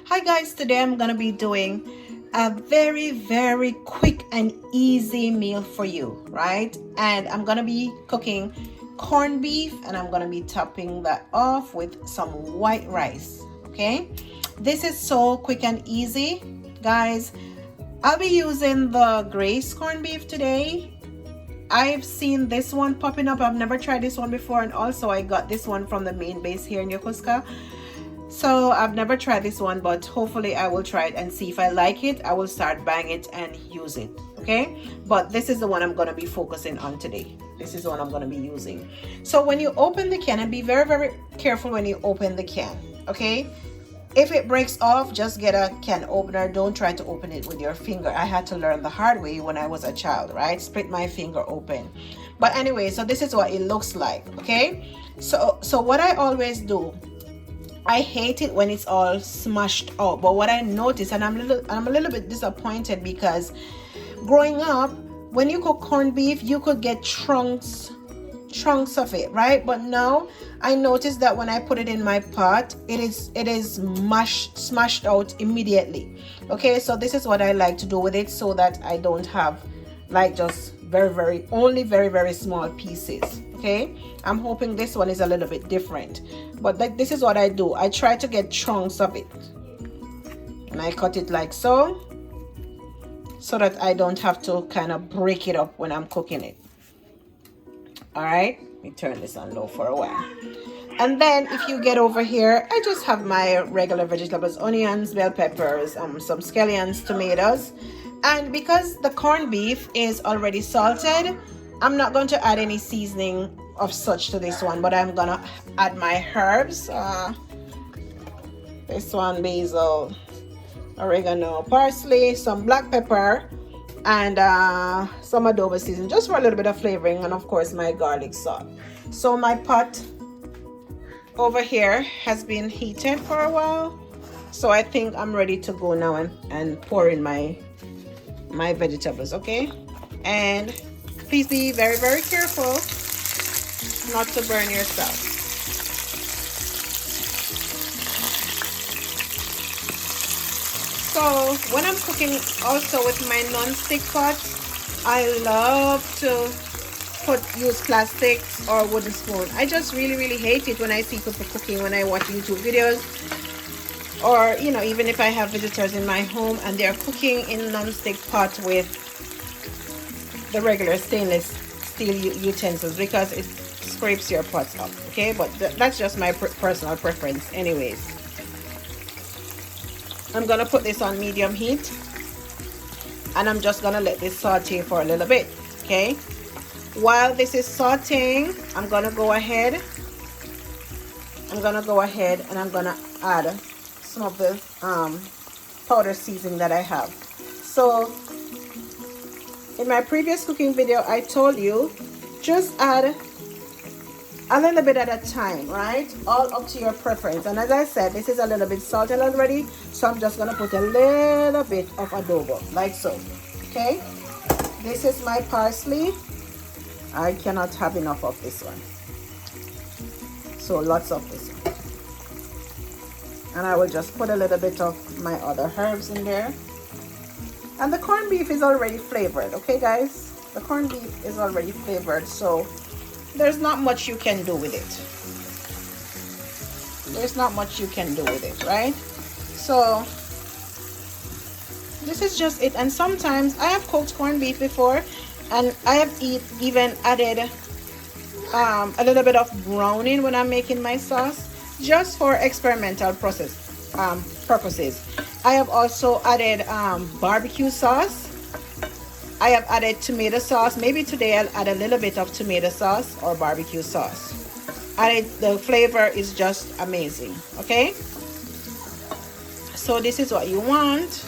Hi guys, today I'm gonna be doing a very quick and easy meal for you, right? And I'm gonna be cooking corned beef and I'm gonna be topping that off with some white rice. Okay, this is so quick and easy, guys. I'll be using the Grace corned beef today. I've seen this one popping up. I've never tried this one before, and also I got this one from the main base here in Yokosuka. So I've never tried this one, but hopefully I will try it and see if I like it. I will start buying it and use it. Okay, but this is the one I'm going to be focusing on today. This is the one I'm going to be using. So when you open the can, and be very careful when you open the can. Okay, if it breaks off, just get a can opener. Don't try to open it with your finger. I had to learn the hard way when I was a child, right? Split my finger open. But anyway, so this is what it looks like. Okay, so what I always do, I hate it when it's all smashed out. But what I noticed, and I'm a little bit disappointed, because growing up, when you cook corned beef, you could get chunks of it, right? But now I noticed that when I put it in my pot, it is smashed out immediately. Okay, so this is what I like to do with it, so that I don't have like just very small pieces. Okay, I'm hoping this one is a little bit different, but like, this is what I do. I try to get chunks of it and I cut it like so that I don't have to kind of break it up when I'm cooking it. All right, let me turn this on low for a while. And then if you get over here, I just have my regular vegetables: onions, bell peppers, some scallions, tomatoes. And because the corned beef is already salted, I'm not going to add any seasoning of such to this one, but I'm gonna add my herbs. This one: basil, oregano, parsley, some black pepper, and some adobo seasoning, just for a little bit of flavoring, and of course my garlic salt. So my pot over here has been heated for a while, so I think I'm ready to go now and pour in my vegetables. Okay, and please be very careful not to burn yourself. So when I'm cooking also with my non-stick pot, I love to use plastics or wooden spoon. I just really hate it when I see people cooking, when I watch YouTube videos, or even if I have visitors in my home and they're cooking in non-stick pot with the regular stainless steel utensils, because it scrapes your pots up. Okay, but that's just my personal preference anyways. I'm gonna put this on medium heat and I'm just gonna let this saute for a little bit. Okay, while this is sauteing, I'm gonna go ahead and I'm gonna add some of the powder seasoning that I have. So in my previous cooking video, I told you, just add a little bit at a time, right? All up to your preference. And as I said, this is a little bit salted already, so I'm just gonna put a little bit of adobo, like so. Okay, this is my parsley. I cannot have enough of this one, so lots of this one. And I will just put a little bit of my other herbs in there. And the corned beef is already flavored. Okay guys, the corned beef is already flavored, so there's not much you can do with it. Right? So this is just it. And sometimes I have cooked corned beef before, and I have even added a little bit of browning when I'm making my sauce, just for experimental purposes. I have also added barbecue sauce. I have added tomato sauce. Maybe today I'll add a little bit of tomato sauce or barbecue sauce. And the flavor is just amazing. Okay, so this is what you want.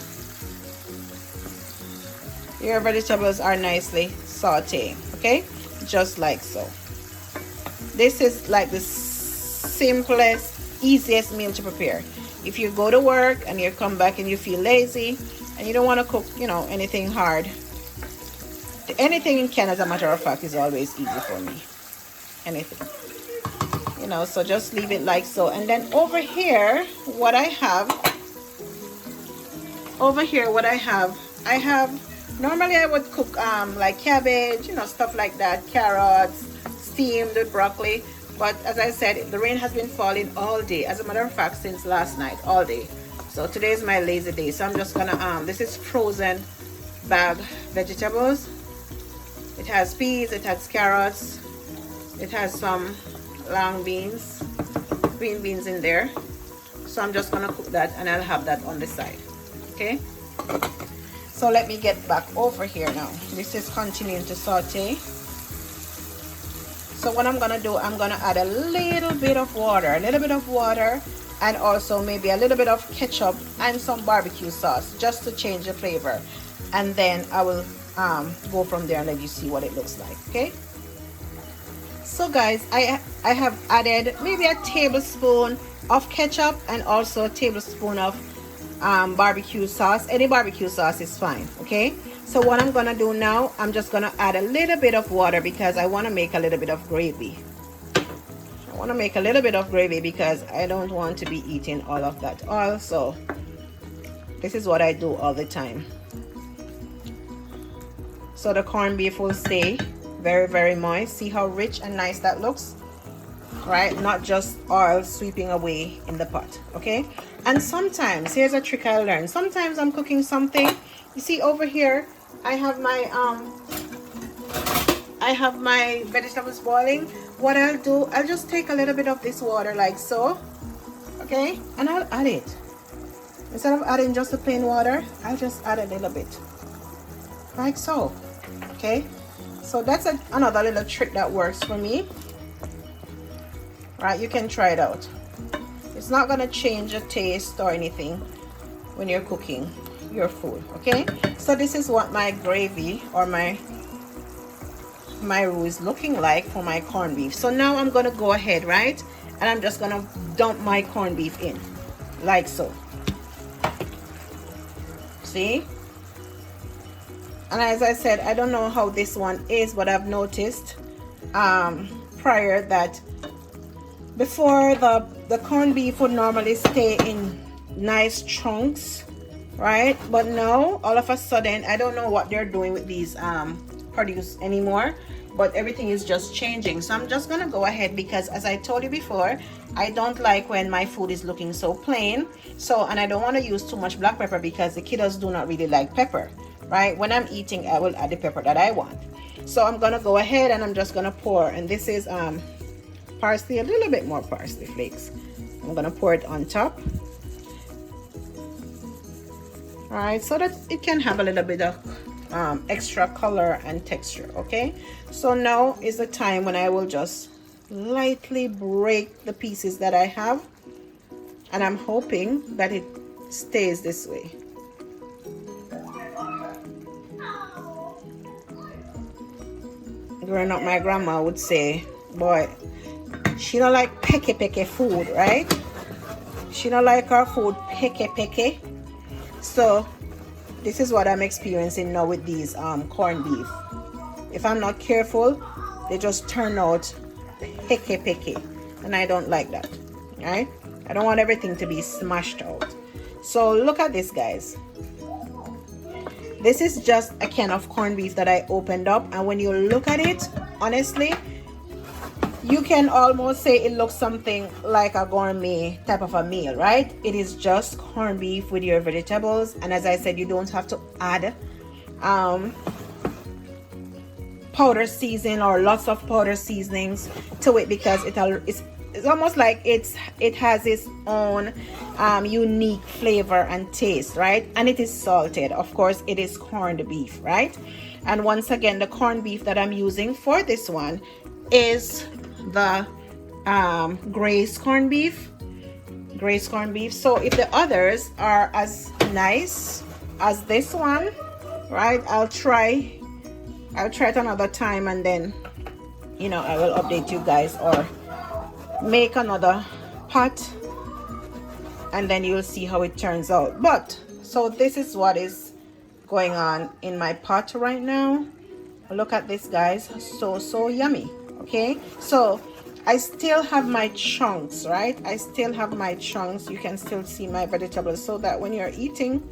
Your vegetables are nicely sauteing. Okay, just like so. This is like the simplest, easiest meal to prepare. If you go to work and you come back and you feel lazy and you don't want to cook anything hard, anything in can, as a matter of fact, is always easy for me. Anything, so just leave it like so. And then over here, what I have over here what I have, normally I would cook like cabbage, you know, stuff like that, carrots, steamed with broccoli. But as I said, the rain has been falling all day. As a matter of fact, since last night, all day. So today is my lazy day. So I'm just gonna this is frozen bag vegetables. It has peas, it has carrots, it has some long beans, green beans in there. So I'm just gonna cook that and I'll have that on the side. Okay, so let me get back over here now. This is continuing to saute. So what I'm gonna do, I'm gonna add a little bit of water, and also maybe a little bit of ketchup and some barbecue sauce just to change the flavor, and then I will go from there and let you see what it looks like. Okay, so guys, I have added maybe a tablespoon of ketchup and also a tablespoon of barbecue sauce. Any barbecue sauce is fine. Okay, so what I'm gonna do now, I'm just gonna add a little bit of water because I want to make a little bit of gravy. I want to make a little bit of gravy because I don't want to be eating all of that oil. So this is what I do all the time. So the corned beef will stay very, very moist. See how rich and nice that looks, right? Not just oil sweeping away in the pot. Okay, and sometimes, here's a trick I learned. Sometimes I'm cooking something, you see over here I have my vegetables boiling. What I'll do, I'll just take a little bit of this water like so, okay, and I'll add it. Instead of adding just the plain water, I'll just add a little bit like so. Okay, so that's another little trick that works for me, right? You can try it out. It's not gonna change the taste or anything when you're cooking your food. Okay, so this is what my gravy or my roux is looking like for my corned beef. So now I'm gonna go ahead, right, and I'm just gonna dump my corned beef in like so. See, and as I said, I don't know how this one is, but I've noticed prior that before the corned beef would normally stay in nice chunks, right? But now all of a sudden, I don't know what they're doing with these produce anymore, but everything is just changing. So I'm just gonna go ahead because, as I told you before, I don't like when my food is looking so plain. So, and I don't want to use too much black pepper because the kiddos do not really like pepper, right? When I'm eating, I will add the pepper that I want. So I'm gonna go ahead and I'm just gonna pour, and this is parsley, a little bit more parsley flakes. I'm gonna pour it on top. All right, so that it can have a little bit of extra color and texture. Okay, so now is the time when I will just lightly break the pieces that I have, and I'm hoping that it stays this way. Growing up, my grandma would say, boy, she don't like peke food, right? She don't like her food peke. So this is what I'm experiencing now with these corned beef. If I'm not careful, they just turn out peke, and I don't like that, right? I don't want everything to be smashed out. So look at this, guys. This is just a can of corned beef that I opened up, and when you look at it, honestly, you can almost say it looks something like a gourmet type of a meal, right? It is just corned beef with your vegetables, and as I said, you don't have to add powder seasoning or lots of powder seasonings to it because it's almost like it has its own unique flavor and taste, right? And it is salted. Of course, it is corned beef, right? And once again, the corned beef that I'm using for this one is the Grace corned beef. So if the others are as nice as this one, right, I'll try it another time, and then, you know, I will update you guys or make another pot, and then you'll see how it turns out. But so this is what is going on in my pot right now. Look at this, guys. So yummy. Okay, so I still have my chunks, right? I still have my chunks. You can still see my vegetables, so that when you're eating,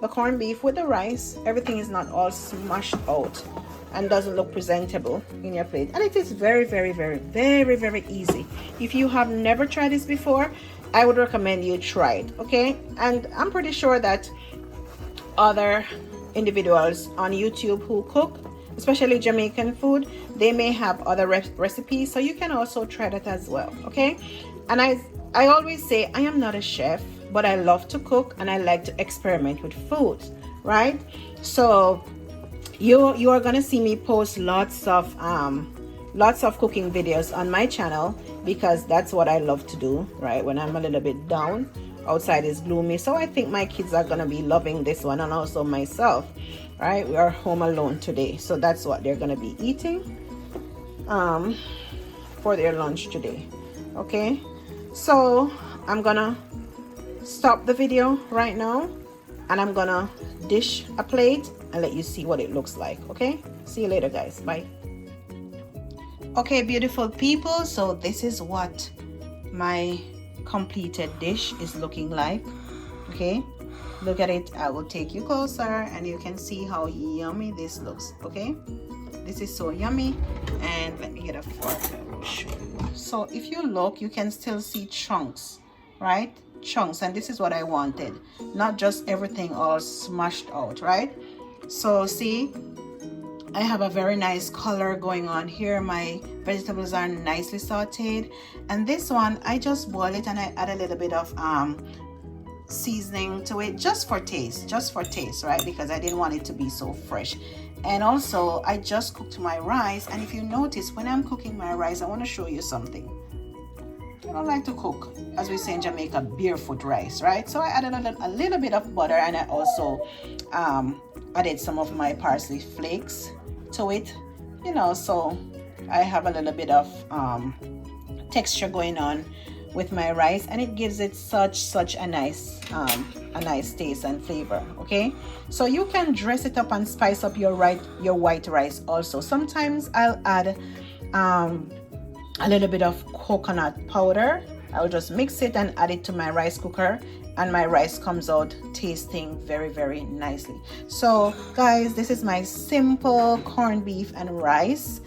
the corned beef with the rice. Everything is not all smashed out and doesn't look presentable in your plate. And it is very, very, very, very, very easy. If you have never tried this before, I would recommend you try it, okay? And I'm pretty sure that other individuals on YouTube who cook, especially Jamaican food, they may have other recipes, so you can also try that as well, okay? And I always say I am not a chef, but I love to cook and I like to experiment with food, right? So you are gonna see me post lots of cooking videos on my channel, because that's what I love to do, right? When I'm a little bit down, outside is gloomy. So I think my kids are gonna be loving this one, and also myself, right? We are home alone today, so that's what they're gonna be eating for their lunch today, okay? So I'm gonna stop the video right now, and I'm gonna dish a plate and let you see what it looks like, okay? See you later, guys. Bye. Okay, beautiful people, so this is what my completed dish is looking like, okay? Look at it. I will take you closer and you can see how yummy this looks, okay? This is so yummy. And let me get a fork. I will show you. So if you look, you can still see chunks, right? Chunks. And this is what I wanted, not just everything all smashed out, right? So see, I have a very nice color going on here. My vegetables are nicely sauteed, and this one I just boil it and I add a little bit of seasoning to it, just for taste, right? Because I didn't want it to be so fresh. And also I just cooked my rice, and if you notice, when I'm cooking my rice, I want to show you something. I don't like to cook, as we say in Jamaica, barefoot rice, right? So I added a little bit of butter, and I also added some of my parsley flakes to it, you know, so I have a little bit of texture going on with my rice, and it gives it such a nice taste and flavor, okay? So you can dress it up and spice up your white rice also. Sometimes I'll add a little bit of coconut powder. I'll just mix it and add it to my rice cooker, and my rice comes out tasting very, very nicely. So guys, this is my simple corned beef and rice,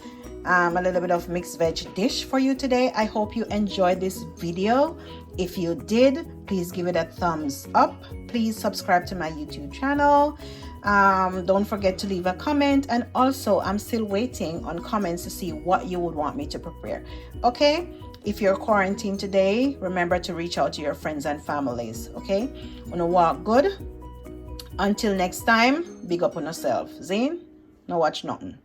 a little bit of mixed veg dish for you today. I hope you enjoyed this video. If you did, please give it a thumbs up. Please subscribe to my YouTube channel. Don't forget to leave a comment, and also I'm still waiting on comments to see what you would want me to prepare, okay? If you're quarantined today, remember to reach out to your friends and families, okay? Wanna walk good. Until next time, big up on yourself. Zane, no watch nothing.